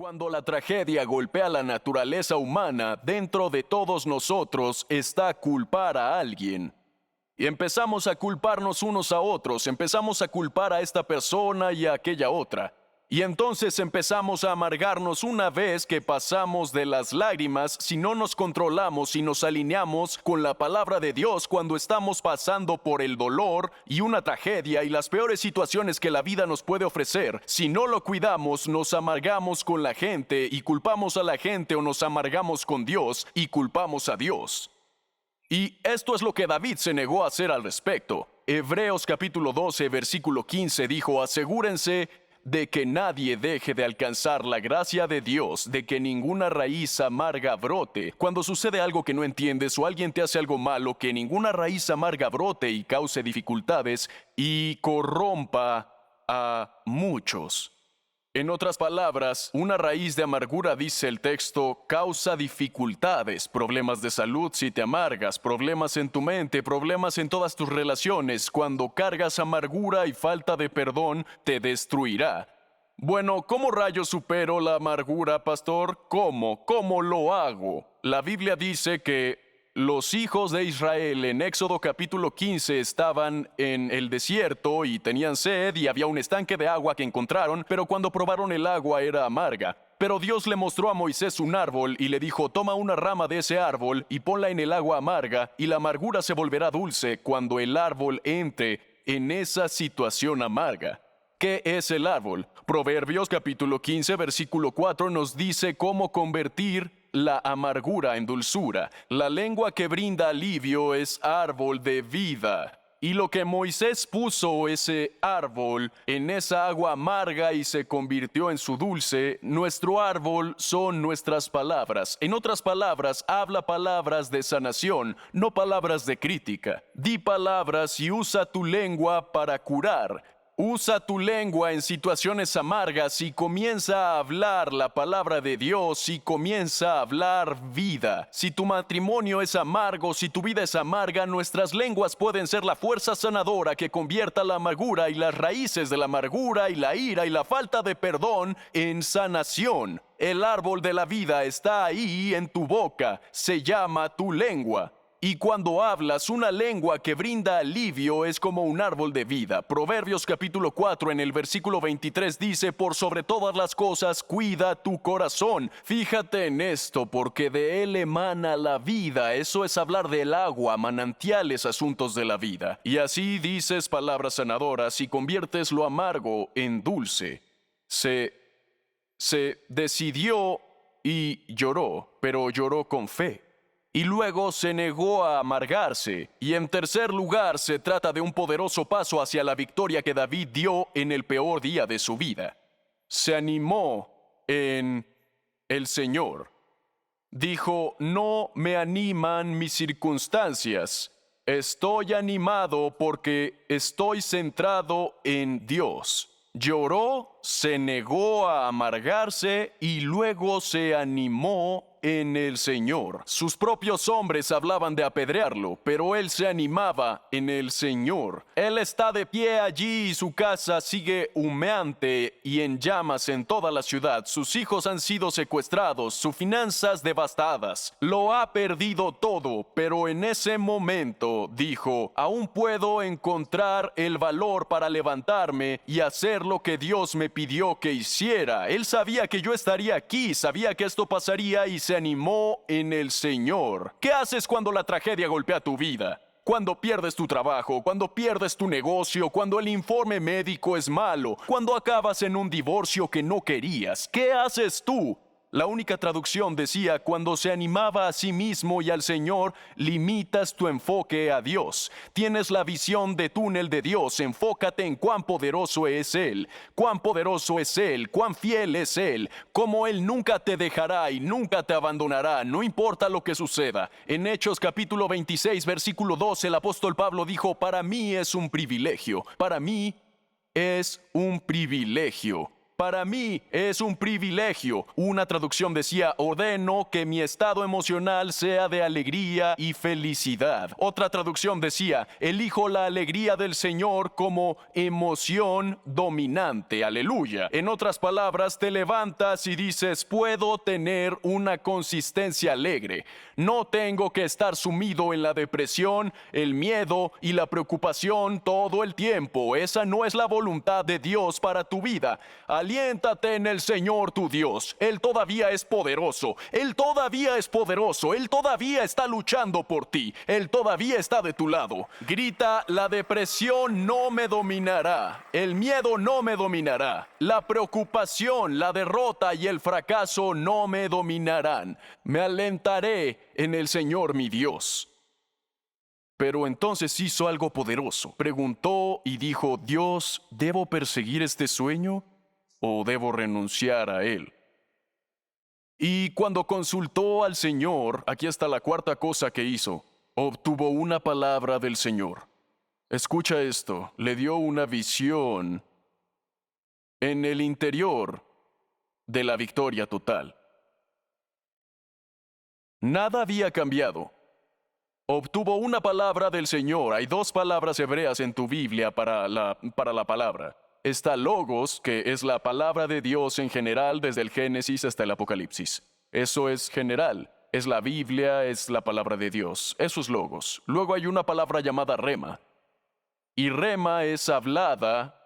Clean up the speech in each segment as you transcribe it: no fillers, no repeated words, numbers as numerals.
Cuando la tragedia golpea la naturaleza humana, dentro de todos nosotros está culpar a alguien. Y empezamos a culparnos unos a otros, empezamos a culpar a esta persona y a aquella otra. Y entonces empezamos a amargarnos una vez que pasamos de las lágrimas si no nos controlamos y nos alineamos con la palabra de Dios cuando estamos pasando por el dolor y una tragedia y las peores situaciones que la vida nos puede ofrecer. Si no lo cuidamos, nos amargamos con la gente y culpamos a la gente o nos amargamos con Dios y culpamos a Dios. Y esto es lo que David se negó a hacer al respecto. Hebreos capítulo 12, versículo 15 dijo: asegúrense de que nadie deje de alcanzar la gracia de Dios, de que ninguna raíz amarga brote. Cuando sucede algo que no entiendes o alguien te hace algo malo, que ninguna raíz amarga brote y cause dificultades y corrompa a muchos. En otras palabras, una raíz de amargura, dice el texto, causa dificultades, problemas de salud si te amargas, problemas en tu mente, problemas en todas tus relaciones. Cuando cargas amargura y falta de perdón, te destruirá. Bueno, ¿cómo rayos supero la amargura, pastor? ¿Cómo? ¿Cómo lo hago? La Biblia dice que los hijos de Israel en Éxodo capítulo 15 estaban en el desierto y tenían sed y había un estanque de agua que encontraron, pero cuando probaron el agua era amarga. Pero Dios le mostró a Moisés un árbol y le dijo: toma una rama de ese árbol y ponla en el agua amarga y la amargura se volverá dulce cuando el árbol entre en esa situación amarga. ¿Qué es el árbol? Proverbios capítulo 15 versículo 4 nos dice cómo convertir la amargura en dulzura. La lengua que brinda alivio es árbol de vida. Y lo que Moisés puso ese árbol en esa agua amarga y se convirtió en su dulce, nuestro árbol son nuestras palabras. En otras palabras, habla palabras de sanación, no palabras de crítica. Di palabras y usa tu lengua para curar. Usa tu lengua en situaciones amargas y comienza a hablar la palabra de Dios y comienza a hablar vida. Si tu matrimonio es amargo, si tu vida es amarga, nuestras lenguas pueden ser la fuerza sanadora que convierta la amargura y las raíces de la amargura y la ira y la falta de perdón en sanación. El árbol de la vida está ahí en tu boca, se llama tu lengua. Y cuando hablas, una lengua que brinda alivio es como un árbol de vida. Proverbios capítulo 4 en el versículo 23 dice: por sobre todas las cosas cuida tu corazón. Fíjate en esto, porque de él emana la vida. Eso es hablar del agua, manantiales, asuntos de la vida. Y así dices palabras sanadoras y conviertes lo amargo en dulce. Se decidió y lloró, pero lloró con fe. Y luego se negó a amargarse. Y en tercer lugar, se trata de un poderoso paso hacia la victoria que David dio en el peor día de su vida. Se animó en el Señor. Dijo: no me animan mis circunstancias. Estoy animado porque estoy centrado en Dios. Lloró, se negó a amargarse y luego se animó en el Señor. Sus propios hombres hablaban de apedrearlo, pero él se animaba en el Señor. Él está de pie allí y su casa sigue humeante y en llamas en toda la ciudad. Sus hijos han sido secuestrados, sus finanzas devastadas. Lo ha perdido todo, pero en ese momento dijo: aún puedo encontrar el valor para levantarme y hacer lo que Dios me pidió que hiciera. Él sabía que yo estaría aquí, sabía que esto pasaría y se animó en el Señor. ¿Qué haces cuando la tragedia golpea tu vida? Cuando pierdes tu trabajo, cuando pierdes tu negocio, cuando el informe médico es malo, cuando acabas en un divorcio que no querías. ¿Qué haces tú? La única traducción decía: cuando se animaba a sí mismo y al Señor, limitas tu enfoque a Dios. Tienes la visión de túnel de Dios, enfócate en cuán poderoso es Él, cuán poderoso es Él, cuán fiel es Él, cómo Él nunca te dejará y nunca te abandonará, no importa lo que suceda. En Hechos capítulo 26, versículo 12, el apóstol Pablo dijo: para mí es un privilegio, para mí es un privilegio Para mí es un privilegio. Una traducción decía, ordeno que mi estado emocional sea de alegría y felicidad. Otra traducción decía, elijo la alegría del Señor como emoción dominante. Aleluya. En otras palabras, te levantas y dices, puedo tener una consistencia alegre. No tengo que estar sumido en la depresión, el miedo y la preocupación todo el tiempo. Esa no es la voluntad de Dios para tu vida. Aliéntate en el Señor tu Dios. Él todavía es poderoso. Él todavía es poderoso. Él todavía está luchando por ti. Él todavía está de tu lado. Grita, la depresión no me dominará. El miedo no me dominará. La preocupación, la derrota y el fracaso no me dominarán. Me alentaré en el Señor mi Dios. Pero entonces hizo algo poderoso. Preguntó y dijo, Dios, ¿debo perseguir este sueño o debo renunciar a él? Y cuando consultó al Señor, aquí está la cuarta cosa que hizo, obtuvo una palabra del Señor. Escucha esto, le dio una visión en el interior de la victoria total. Nada había cambiado. Obtuvo una palabra del Señor. Hay dos palabras hebreas en tu Biblia para la palabra. Está Logos, que es la palabra de Dios en general desde el Génesis hasta el Apocalipsis. Eso es general. Es la Biblia, es la palabra de Dios. Eso es Logos. Luego hay una palabra llamada Rema. Y Rema es hablada,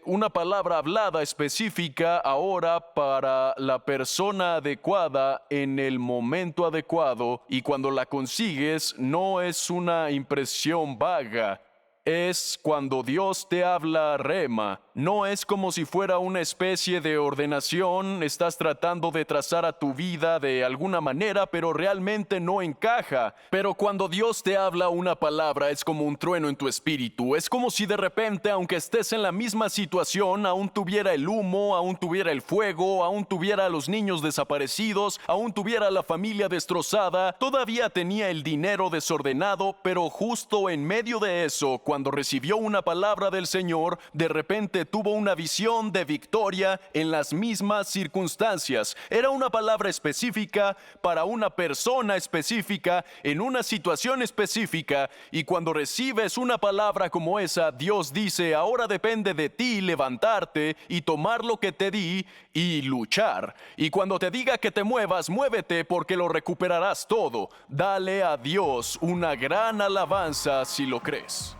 una palabra hablada específica ahora para la persona adecuada en el momento adecuado, y cuando la consigues no es una impresión vaga, es cuando Dios te habla rema. No es como si fuera una especie de ordenación, estás tratando de trazar a tu vida de alguna manera, pero realmente no encaja. Pero cuando Dios te habla una palabra, es como un trueno en tu espíritu. Es como si de repente, aunque estés en la misma situación, aún tuviera el humo, aún tuviera el fuego, aún tuviera a los niños desaparecidos, aún tuviera la familia destrozada, todavía tenía el dinero desordenado, pero justo en medio de eso, cuando recibió una palabra del Señor, de repente tuvo una visión de victoria en las mismas circunstancias. Era una palabra específica para una persona específica en una situación específica, y cuando recibes una palabra como esa, Dios dice, ahora depende de ti levantarte y tomar lo que te di y luchar. Y cuando te diga que te muevas, muévete porque lo recuperarás todo. Dale a Dios una gran alabanza si lo crees.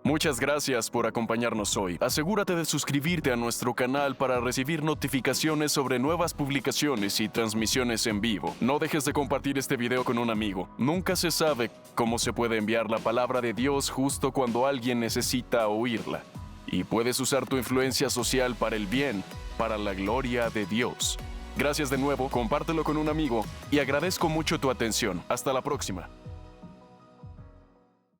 Muchas gracias por acompañarnos hoy. Asegúrate de suscribirte a nuestro canal para recibir notificaciones sobre nuevas publicaciones y transmisiones en vivo. No dejes de compartir este video con un amigo. Nunca se sabe cómo se puede enviar la palabra de Dios justo cuando alguien necesita oírla. Y puedes usar tu influencia social para el bien, para la gloria de Dios. Gracias de nuevo, compártelo con un amigo y agradezco mucho tu atención. Hasta la próxima.